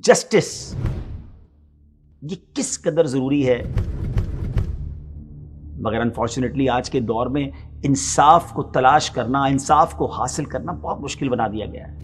Justice یہ کس قدر ضروری ہے، مگر انفارچونیٹلی آج کے دور میں انصاف کو تلاش کرنا، انصاف کو حاصل کرنا بہت مشکل بنا دیا گیا ہے۔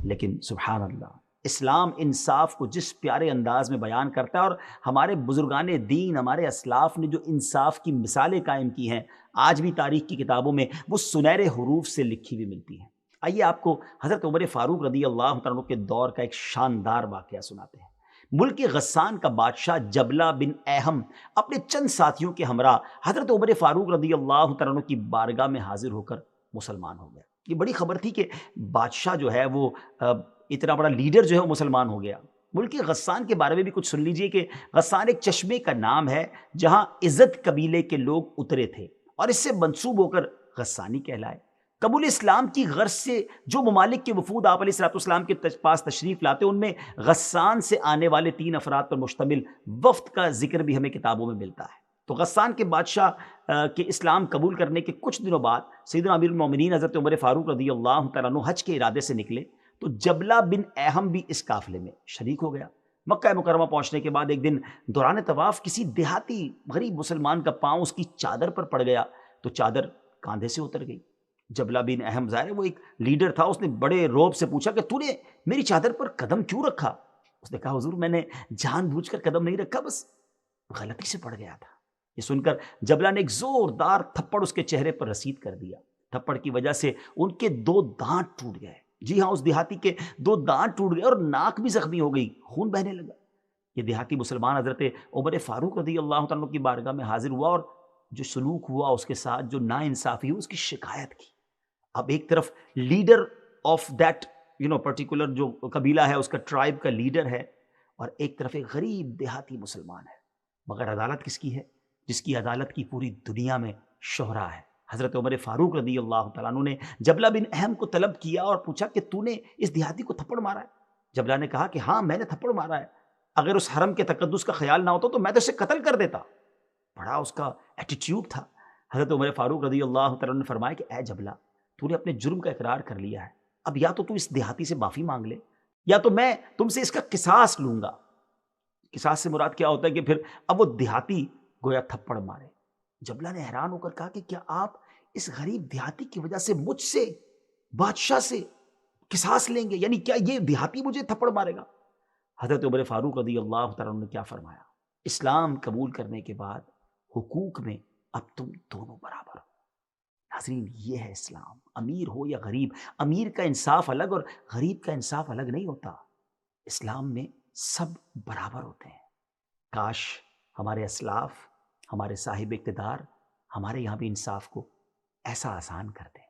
لیکن سبحان اللہ، اسلام انصاف کو جس پیارے انداز میں بیان کرتا ہے، اور ہمارے بزرگان دین، ہمارے اسلاف نے جو انصاف کی مثالیں قائم کی ہیں، آج بھی تاریخ کی کتابوں میں وہ سنہرے حروف سے لکھی ہوئی ملتی ہیں۔ آئیے آپ کو حضرت عمر فاروق رضی اللہ تعالیٰ عنہ کے دور کا ایک شاندار واقعہ سناتے ہیں۔ ملک غسان کا بادشاہ جبلہ بن ایہم اپنے چند ساتھیوں کے ہمراہ حضرت عمر فاروق رضی اللہ تعالیٰ عنہ کی بارگاہ میں حاضر ہو کر مسلمان ہو گیا۔ یہ بڑی خبر تھی کہ بادشاہ جو ہے وہ اتنا بڑا لیڈر جو ہے وہ مسلمان ہو گیا۔ ملک غسان کے بارے میں بھی کچھ سن لیجئے کہ غسان ایک چشمے کا نام ہے جہاں عزت قبیلے کے لوگ اترے تھے، اور اس سے منسوب ہو کر غسانی کہلائے۔ قبول اسلام کی غرض سے جو ممالک کے وفود آپ علیہ السلام کے پاس تشریف لاتے، ان میں غسان سے آنے والے 3 افراد پر مشتمل وفد کا ذکر بھی ہمیں کتابوں میں ملتا ہے۔ تو غسان کے بادشاہ کے اسلام قبول کرنے کے کچھ دنوں بعد سیدنا امیر المومنین حضرت عمر فاروق رضی اللہ تعالیٰ عنہ حج کے ارادے سے نکلے، تو جبلہ بن ایہم بھی اس قافلے میں شریک ہو گیا۔ مکہ مکرمہ پہنچنے کے بعد ایک دن دوران طواف کسی دیہاتی غریب مسلمان کا پاؤں اس کی چادر پر پڑ گیا، تو چادر کاندھے سے اتر گئی۔ جبلہ بن ایہم ظاہر ہے وہ ایک لیڈر تھا، اس نے بڑے روب سے پوچھا کہ تو نے میری چادر پر قدم کیوں رکھا؟ اس نے کہا حضور میں نے جان بوجھ کر قدم نہیں رکھا، بس غلطی سے پڑ گیا تھا۔ یہ سن کر جبلہ نے ایک زوردار تھپڑ اس کے چہرے پر رسید کر دیا۔ تھپڑ کی وجہ سے ان کے 2 دانت ٹوٹ گئے۔ جی ہاں، اس دیہاتی کے 2 دانت ٹوٹ گئے اور ناک بھی زخمی ہو گئی، خون بہنے لگا۔ یہ دیہاتی مسلمان حضرت عمر فاروق رضی اللہ تعالیٰ کی بارگاہ میں حاضر ہوا، اور جو سلوک ہوا اس کے ساتھ، جو ناانصافی ہوئی، اس کی شکایت کی۔ اب ایک طرف لیڈر آف دیٹ پرٹیکولر جو قبیلہ ہے، اس کا ٹرائب کا لیڈر ہے، اور ایک طرف ایک غریب دیہاتی مسلمان ہے، مگر عدالت کس کی ہے؟ جس کی عدالت کی پوری دنیا میں شہرہ ہے۔ حضرت عمر فاروق رضی اللہ تعالیٰ عنہ نے جبلہ بن اہم کو طلب کیا اور پوچھا کہ تو نے اس دیہاتی کو تھپڑ مارا ہے؟ جبلہ نے کہا کہ ہاں میں نے تھپڑ مارا ہے، اگر اس حرم کے تقدس کا خیال نہ ہوتا تو میں تو اسے قتل کر دیتا۔ بڑا اس کا ایٹیٹیوڈ تھا۔ حضرت عمر فاروق رضی اللہ تعالیٰ عنہ نے فرمایا کہ اے جبلہ، تو نے اپنے جرم کا اقرار کر لیا ہے، اب یا تو اس دیہاتی سے معافی مانگ لے، یا تو میں تم سے اس کا قصاص لوں گا۔ قصاص سے مراد کیا ہوتا ہے کہ پھر اب وہ دیہاتی گویا تھپڑ مارے۔ جبلہ نے حیران ہو کر کہا کہ کیا آپ اس غریب دیہاتی کی وجہ سے مجھ سے، بادشاہ سے قصاص لیں گے؟ یعنی کیا یہ دیہاتی مجھے تھپڑ مارے گا؟ حضرت عمر فاروق رضی اللہ تعالیٰ عنہ نے کیا فرمایا؟ اسلام قبول کرنے کے بعد حقوق میں اب تم دونوں برابر ہو۔ ناظرین، یہ ہے اسلام۔ امیر ہو یا غریب، امیر کا انصاف الگ اور غریب کا انصاف الگ نہیں ہوتا۔ اسلام میں سب برابر ہوتے ہیں۔ کاش ہمارے اسلاف، ہمارے صاحب اقتدار ہمارے یہاں بھی انصاف کو ایسا آسان کر دیں۔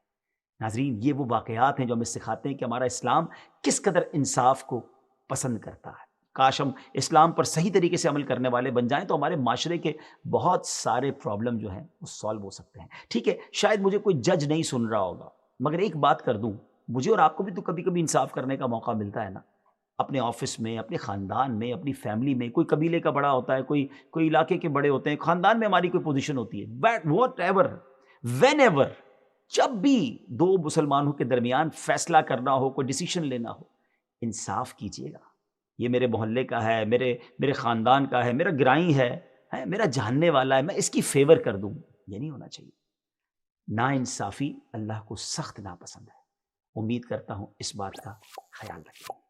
ناظرین، یہ وہ واقعات ہیں جو ہمیں سکھاتے ہیں کہ ہمارا اسلام کس قدر انصاف کو پسند کرتا ہے۔ کاش ہم اسلام پر صحیح طریقے سے عمل کرنے والے بن جائیں تو ہمارے معاشرے کے بہت سارے پرابلم جو ہیں وہ سالو ہو سکتے ہیں۔ ٹھیک ہے، شاید مجھے کوئی جج نہیں سن رہا ہوگا، مگر ایک بات کر دوں، مجھے اور آپ کو بھی تو کبھی کبھی انصاف کرنے کا موقع ملتا ہے نا، اپنے آفس میں، اپنے خاندان میں، اپنی فیملی میں۔ کوئی قبیلے کا بڑا ہوتا ہے، کوئی علاقے کے بڑے ہوتے ہیں، خاندان میں ہماری کوئی پوزیشن ہوتی ہے، واٹ ایور، وین ایور، جب بھی 2 مسلمانوں کے درمیان فیصلہ کرنا ہو، کوئی ڈیسیشن لینا ہو، انصاف کیجیے گا۔ یہ میرے محلے کا ہے، میرے خاندان کا ہے، میرا گرائی ہے، میرا جاننے والا ہے، میں اس کی فیور کر دوں، یہ نہیں ہونا چاہیے۔ ناانصافی اللہ کو سخت ناپسند ہے۔ امید کرتا ہوں اس بات کا خیال رکھیں۔